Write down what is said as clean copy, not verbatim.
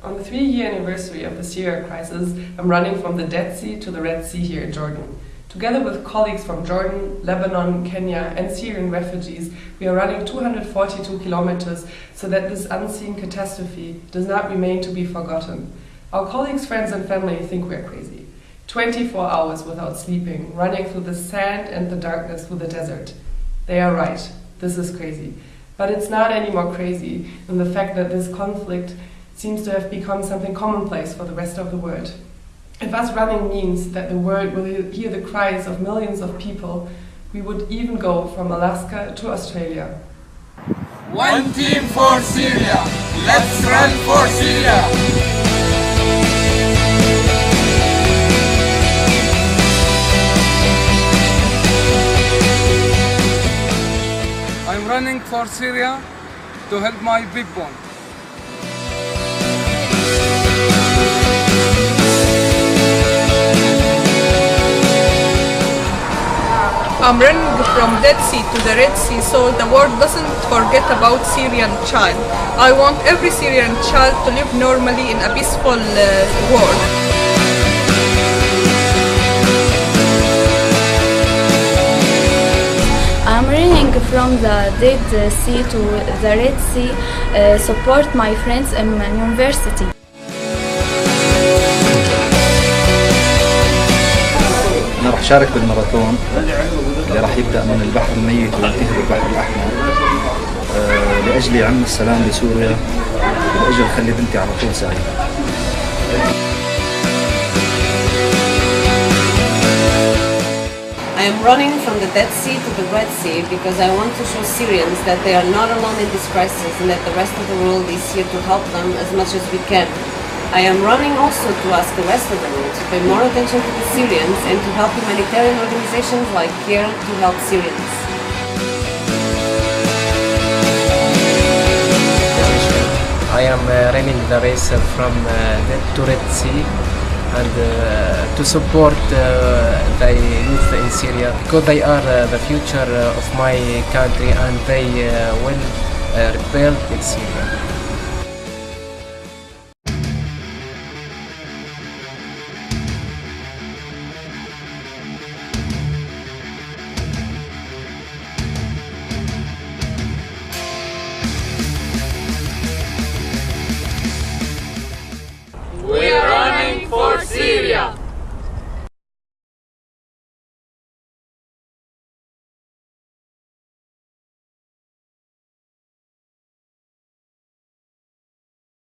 On the 3-year anniversary of the Syria Crisis, I'm running from the Dead Sea to the Red Sea here in Jordan. Together with colleagues from Jordan, Lebanon, Kenya and Syrian refugees, we are running 242 kilometers so that this unseen catastrophe does not remain to be forgotten. Our colleagues, friends and family think we're crazy. 24 hours without sleeping, running through the sand and the darkness through the desert. They are right, this is crazy. But it's not any more crazy than the fact that this conflict seems to have become something commonplace for the rest of the world. If us running means that the world will hear the cries of millions of people, we would even go from Alaska to Australia. One team for Syria! Let's run for Syria! I'm running for Syria to help my big one. I'm running from Dead Sea to the Red Sea so the world doesn't forget about Syrian child. I want every Syrian child to live normally in a peaceful world. I'm running from the Dead Sea to the Red Sea, support my friends in university. أنا راح شارك بالماراثون اللي راح يبدأ من البحر الميت وينتهي بالبحر الأحمر لأجل عم السلام لسوريا ولأجل خلي بنتي على طول سعيدة. I am running from the Dead Sea to the Red Sea because I want to show Syrians that they are not alone in this crisis and that the rest of the world is here to help them as much as we can. I am running also to ask the rest of the world to pay more attention to the Syrians and to help humanitarian organizations like CARE to help Syrians. I am running the race from Dead2Red Sea and to support the youth in Syria because they are the future of my country and they will rebuild Syria.